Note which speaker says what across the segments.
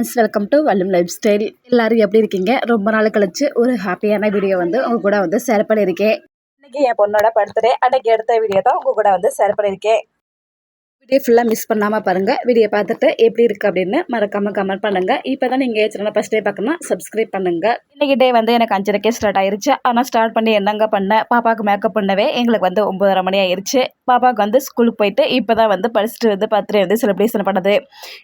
Speaker 1: Friends, welcome to வல்லும் lifestyle. எல்லாரும் எப்படி இருக்கீங்க? ரொம்ப நாள் கழிச்சு ஒரு ஹாப்பியான வீடியோ வந்து உங்க கூட வந்து ஷேர் பண்ணியிருக்கேன். இன்னைக்கு என் பொண்ணோட பர்த்டே. அன்னைக்கு எடுத்த வீடியோ தான் உங்க கூட வந்து ஷேர் பண்ணியிருக்கேன். வீடியோ ஃபுல்லாக மிஸ் பண்ணாமல் பாருங்கள். வீடியோ பார்த்துட்டு எப்படி இருக்குது அப்படின்னு மறக்காமல் கமெண்ட் பண்ணுங்கள். இப்போ தான் நீங்கள் சேனலை ஃபஸ்ட் டே பார்க்கணும், சப்ஸ்கிரைப் பண்ணுங்கள். இன்றைக்கி டே வந்து எனக்கு 5:30 ஸ்டார்ட் ஆயிருச்சு. ஆனால் ஸ்டார்ட் பண்ணி என்னங்க பண்ணேன், பாப்பாவுக்கு மேக்கப் பண்ணவே எங்களுக்கு வந்து 9:30 மணி ஆயிடுச்சு. பாப்பாவுக்கு வந்து ஸ்கூலுக்கு போயிட்டு இப்போ தான் வந்து படிச்சுட்டு வந்து பர்த்டே வந்து செலிப்ரேஷன் பண்ணது.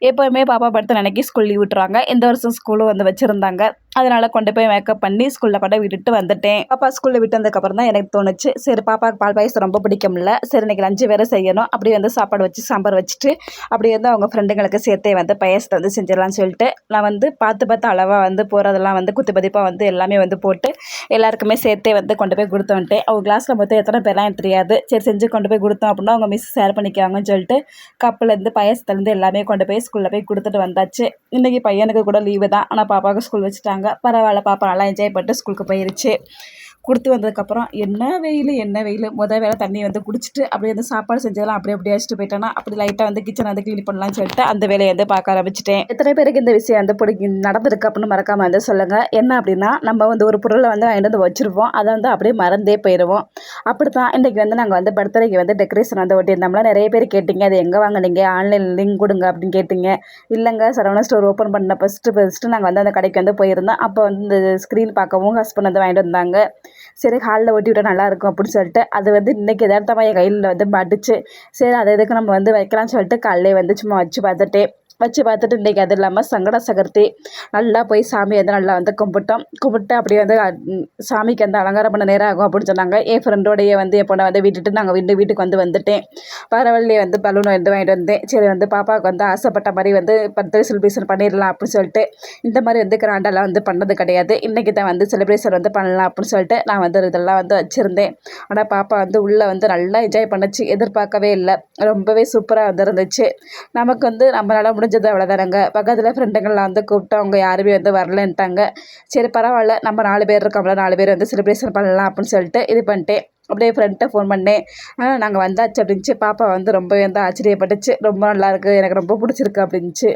Speaker 1: எப்போவுமே பாப்பா பர்த்டே அன்னைக்கு ஸ்கூல் லீவ் விட்டுருவாங்க. இந்த வருஷம் ஸ்கூலும் வந்து வச்சுருந்தாங்க. அதனால் கொண்டு போய் மேக்கப் பண்ணி ஸ்கூலில் கொண்டு விட்டுட்டு வந்துட்டேன். பாப்பா ஸ்கூலில் விட்டு வந்ததுக்கப்புறம் தான் எனக்கு தோணுச்சு, சரி பாப்பாவுக்கு பால் பாயசம் ரொம்ப பிடிக்கும்ல, சரி இன்னைக்கு லஞ்சு வேறு செய்யணும். அப்படி வந்து சாப்பாடு வச்சு சாம்பார் வச்சுட்டு அப்படி வந்து அவங்க ஃப்ரெண்டுங்களுக்கு சேர்த்தே வந்து பாயசத்தை வந்து செஞ்சிடலாம்னு சொல்லிட்டு நான் வந்து பார்த்து அளவாக வந்து போகிறதெல்லாம் வந்து குத்து பதிப்பாக வந்து எல்லாமே வந்து போட்டு எல்லாருக்குமே சேர்த்தே வந்து கொண்டு போய் கொடுத்து வந்துட்டேன். அவங்க கிளாஸில் மொத்தம் எத்தனை பேர்லாம் எனக்கு தெரியாது. சரி செஞ்சு கொண்டு போய் கொடுத்தோம் அப்படின்னா அவங்க மிஸ் ஷேர் பண்ணிக்காங்கன்னு சொல்லிட்டு கப்புலேருந்து பாயசத்துலேருந்து எல்லாமே கொண்டு போய் ஸ்கூலில் போய் கொடுத்துட்டு வந்தாச்சு. இன்றைக்கி பையனுக்கு கூட லீவு தான், ஆனால் பாப்பாவுக்கு ஸ்கூல் வச்சுட்டாங்க. பரவாயில்ல, பாப்பா நல்லா என்ஜாய் பண்ணிட்டு ஸ்கூலுக்கு போயிருச்சு. கொடுத்து வந்ததுக்கப்புறம் என்ன வெயில் வேலை தண்ணி வந்து குடிச்சிட்டு அப்படியே வந்து சாப்பாடு செஞ்சதெல்லாம் அப்படியே வச்சுட்டு போயிட்டேன்னா அப்படி லைட்டாக வந்து கிச்சனை வந்து க்ளீன் பண்ணலாம்னு சொல்லிட்டு அந்த வேலையை வந்து பார்க்க ஆரம்பிச்சிட்டேன். எத்தனை பேருக்கு இந்த விஷயம் வந்து நடந்திருக்கு அப்படின்னு மறக்காமல் வந்து சொல்லுங்கள். என்ன அப்படின்னா, நம்ம வந்து ஒரு பொருளை வந்து வாங்கிட்டு வந்து வச்சுருப்போம், அதை வந்து அப்படியே மறந்தே போயிடுவோம். அப்படி தான் இன்றைக்கி வந்து நாங்கள் வந்து பர்த்டேக்கு வந்து டெக்கரேஷன் வந்து ஒட்டியிருந்தோம்ல. நிறைய பேர் கேட்டிங்க, அது எங்கே வாங்கினீங்க, ஆன்லைன் லிங்க் கொடுங்க அப்படின்னு கேட்டிங்க. இல்லைங்க, சரவணா ஸ்டோர் ஓப்பன் பண்ண ஃபஸ்ட்டு நாங்கள் வந்து அந்த கடைக்கு வந்து போயிருந்தோம். அப்போ வந்து இந்த ஸ்க்ரீன் பார்க்கவும் ஹஸ்பண்ட் வந்து வாங்கிட்டு வந்தாங்க. சரி ஹாலில் ஒட்டி விட்டால் நல்லாயிருக்கும் அப்படின்னு சொல்லிட்டு அது வந்து இன்றைக்கி எதார்த்தமாக என் கையில் வந்து மாட்டுச்சு. சரி அதை எதுக்கு நம்ம வந்து வைக்கலாம்னு சொல்லிட்டு காலையிலே வந்து சும்மா வச்சு பார்த்துட்டு இன்றைக்கி அது இல்லாமல் சங்கட சகர்த்தி நல்லா போய் சாமி வந்து நல்லா வந்து கும்பிட்டு அப்படியே வந்து சாமிக்கு வந்து அலங்காரம் பண்ண நேரம் ஆகும் அப்படின்னு சொன்னாங்க. என் ஃப்ரெண்டோடைய வந்து என் பொண்ணை வந்து விட்டுட்டு நாங்கள் வீட்டுக்கு வந்து வந்துட்டேன். பரவாயில்லையே வந்து பலூன் வந்து வாங்கிட்டு வந்தேன். சரி வந்து பாப்பாவுக்கு வந்து ஆசைப்பட்ட மாதிரி வந்து பர்த்டே செலிப்ரேஷன் பண்ணிடலாம் அப்படின்னு சொல்லிட்டு இந்த மாதிரி வந்து கிராண்டெல்லாம் வந்து பண்ணது கிடையாது. இன்றைக்கி தான் வந்து செலிப்ரேஷன் வந்து பண்ணலாம் அப்படின்னு சொல்லிட்டு நான் வந்து இதெல்லாம் வந்து வச்சுருந்தேன். ஆனால் பாப்பா வந்து உள்ளே வந்து நல்லா என்ஜாய் பண்ணுச்சு. எதிர்பார்க்கவே இல்லை, ரொம்பவே சூப்பராக வந்து இருந்துச்சு. நமக்கு வந்து நம்மளால் முடிஞ்சது அவ்வளோதானங்க. பக்கத்தில் ஃப்ரெண்டுங்கள்லாம் வந்து கூப்பிட்டு அவங்க யாருமே வந்து வரலன்ட்டாங்க. சரி பரவாயில்ல, நம்ம 4 பேர் இருக்கோம்ல, 4 பேர் வந்து செலிப்ரேஷன் பண்ணலாம் அப்படின்னு சொல்லிட்டு இது பண்ணிட்டேன். அப்படியே ஃப்ரெண்ட்டை ஃபோன் பண்ணேன், நாங்கள் வந்தாச்சு அப்படின்ச்சு. பாப்பா வந்து ரொம்பவே வந்து ஆச்சரியப்பட்டுச்சு. ரொம்ப நல்லாயிருக்கு, எனக்கு ரொம்ப பிடிச்சிருக்கு அப்படின்ச்சு.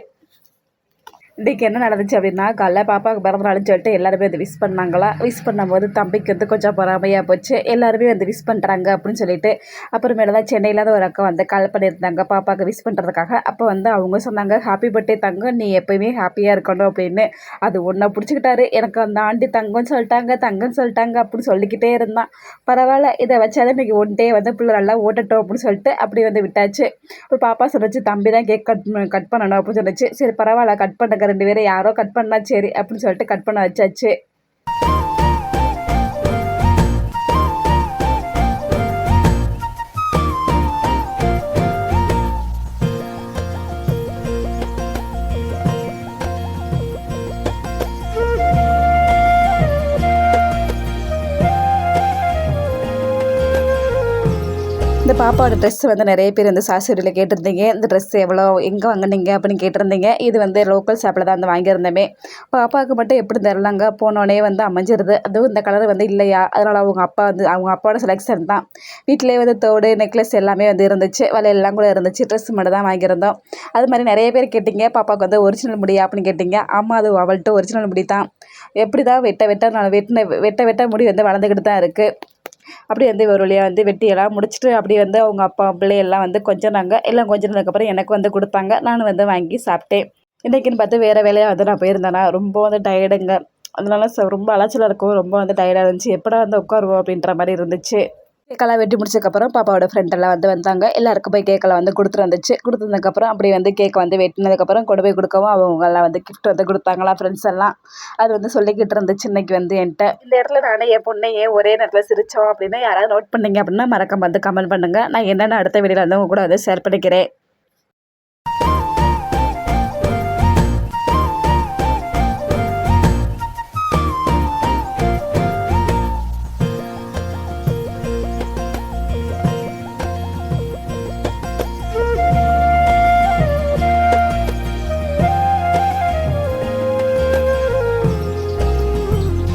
Speaker 1: இன்றைக்கி என்ன நடந்துச்சு அப்படின்னா, காலைல பாப்பாவுக்கு பிறந்த நாள்னு சொல்லிட்டு எல்லாருமே வந்து விஷ் பண்ணாங்களா. விஷ் பண்ணும்போது தம்பிக்கு வந்து கொஞ்சம் பொறாமையாக போச்சு. எல்லாருமே வந்து விஷ் பண்ணுறாங்க அப்படின்னு சொல்லிட்டு அப்புறமேல தான் சென்னையில் தான் ஒரு அக்கா வந்து கால் பண்ணியிருந்தாங்க பாப்பாவுக்கு விஷ் பண்ணுறதுக்காக. அப்போ வந்து அவங்க சொன்னாங்க, ஹாப்பி பர்த்டே தங்கம், நீ எப்போயுமே ஹாப்பியாக இருக்கணும் அப்படின்னு. அது ஒன்றை பிடிச்சிக்கிட்டாரு. எனக்கு அந்த ஆண்டி தங்கம்னு சொல்லிட்டாங்க அப்படின்னு சொல்லிக்கிட்டே இருந்தான். பரவாயில்ல, இதை வச்சாதான் இன்றைக்கி ஒன் டே வந்து பிள்ளை நல்லா ஓட்டட்டும் அப்படின்னு சொல்லிட்டு அப்படி வந்து விட்டாச்சு. இப்போ பாப்பா சொன்னிச்சு, தம்பி தான் கேக் கட் பண்ணணும் அப்படின்னு சொன்னிச்சு. சரி பரவாயில்ல, கட் பண்ணுங்க, 2 பேரும் யாரோ கட் பண்ணா சரி அப்படின்னு சொல்லிட்டு கட் பண்ண வச்சாச்சு. இந்த பாப்பாவோட ட்ரெஸ் வந்து நிறைய பேர் வந்து சாசிரியில் கேட்டிருந்தீங்க. இந்த ட்ரெஸ் எவ்வளோ, எங்கே வாங்கினீங்க அப்படின்னு கேட்டிருந்தீங்க. இது வந்து லோக்கல் ஷாப்பில் தான் வந்து வாங்கியிருந்தோமே. பாப்பாவுக்கு மட்டும் எப்படி தரலாங்க, போனோடனே வந்து அமைஞ்சிருது. அதுவும் இந்த கலர் வந்து இல்லையா, அதனால் அவங்க அப்பாவோட செலெக்ஷன் தான். வீட்டிலே வந்து தோடு நெக்லஸ் எல்லாமே வந்து இருந்துச்சு, வலையெல்லாம் கூட இருந்துச்சு. ட்ரெஸ் மட்டும் தான் வாங்கியிருந்தோம். அது மாதிரி நிறைய பேர் கேட்டிங்க, பாப்பாவுக்கு வந்து ஒரிஜினல் முடியா அப்படின்னு கேட்டிங்க. ஆமாம், அது அவள்கிட்ட ஒரிஜினல் முடி தான். எப்படி தான் வெட்ட முடி வந்து வளர்ந்துக்கிட்டு தான் இருக்குது. அப்படி வந்து ஒரு வழியாக வந்து வெட்டியெல்லாம் முடிச்சுட்டு அப்படி வந்து அவங்க அப்பா பிள்ளையெல்லாம் வந்து கொஞ்சினாங்க. எல்லாம் கொஞ்சினதுக்கப்புறம் எனக்கு வந்து கொடுத்தாங்க. நான் வந்து வாங்கி சாப்பிட்டேன். இன்றைக்கின்னு பார்த்து வேறு வேலையாக வந்து நான் போயிருந்தேன்னா ரொம்ப வந்து டயர்டுங்க. அதனால ரொம்ப அலைச்சலாக இருக்கும், ரொம்ப வந்து டயர்டாக இருந்துச்சு. எப்படா வந்து உட்காருவோம் அப்படின்ற மாதிரி இருந்துச்சு. கேக்கெல்லாம் வெட்டி முடிச்சதுக்கப்புறம் பாப்பாவோட ஃப்ரெண்டெல்லாம் வந்து வந்தாங்க. எல்லாருக்கும் போய் கேக்கெல்லாம் வந்து கொடுத்துருந்ததுக்கப்புறம் அப்படி வந்து கேக் வந்து வெட்டினதுக்கப்புறம் கொண்டு போய் கொடுக்கவும் அவங்கெல்லாம் வந்து கிஃப்ட் வந்து கொடுத்தாங்களா ஃப்ரெண்ட்ஸ் எல்லாம். அது வந்து சொல்லிக்கிட்டு இருந்துச்சு இன்றைக்கி வந்து என்கிட்ட. இந்த இடத்துல நானே என் பொண்ணையே ஒரே நேரத்தில் சிரித்தோம் அப்படின்னு யாராவது நோட் பண்ணிங்க அப்படின்னா மறக்காம வந்து கமெண்ட் பண்ணுங்கள். நான் என்னென்ன அடுத்த வீடியோவில் வந்து உங்க கூட வந்து ஷேர் பண்ணிக்கிறேன்.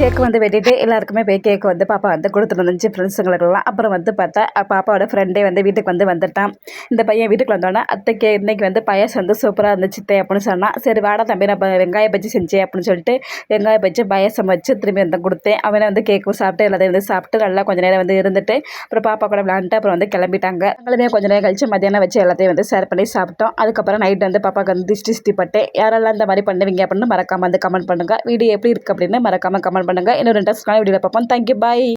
Speaker 1: கேக் வந்து வெட்டிட்டு எல்லாருக்குமே போய் கேக் வந்து பாப்பா வந்து கொடுத்துட்டு வந்துச்சு ஃப்ரெண்ட்ஸுங்களுக்கெல்லாம். அப்புறம் வந்து பார்த்தா பாப்பாவோட ஃப்ரெண்டே வந்து வீட்டுக்கு வந்து வந்துட்டான். இந்த பையன் வீட்டுக்கு வந்தோடனே அத்தைக்கு இன்னைக்கு வந்து பாயாசம் வந்து சூப்பராக இருந்துச்சு அப்படின்னு சொன்னான். சரி வாடா தம்பி நான் வெங்காய பஜ்ஜி செஞ்சேன் அப்படின்னு சொல்லிட்டு வெங்காய பஜ்ஜி பாயாசம் வச்சு திரும்பி வந்து கொடுத்தேன். அவனை வந்து கேக்கும் சாப்பிட்டு எல்லாத்தையும் வந்து சாப்பிட்டு நல்லா கொஞ்சம் நேரம் வந்து இருந்துட்டு அப்புறம் பாப்பா கூட விளாண்டுட்டு அப்புறம் வந்து கிளம்பிட்டாங்க. நாங்களுமே கொஞ்சம் நேரம் கழிச்சு மத்தியானம் வச்சு எல்லாத்தையும் வந்து ஷேர் பண்ணி சாப்பிட்டோம். அதுக்கப்புறம் நைட் வந்து பாப்பாவுக்கு வந்து திஷ்டி பட்டேன். யாரெல்லாம் இந்த மாதிரி பண்ணுவீங்க அப்படின்னு மறக்காம வந்து கமெண்ட் பண்ணுங்க. வீடியோ எப்படி இருக்கு அப்படின்னு மறக்காம கமெண்ட் பண்ணுங்க. இன்னொரு இன்ட்ரெஸ்டான வீடியோவில் பார்ப்போம். தேங்க்யூ, பாய்.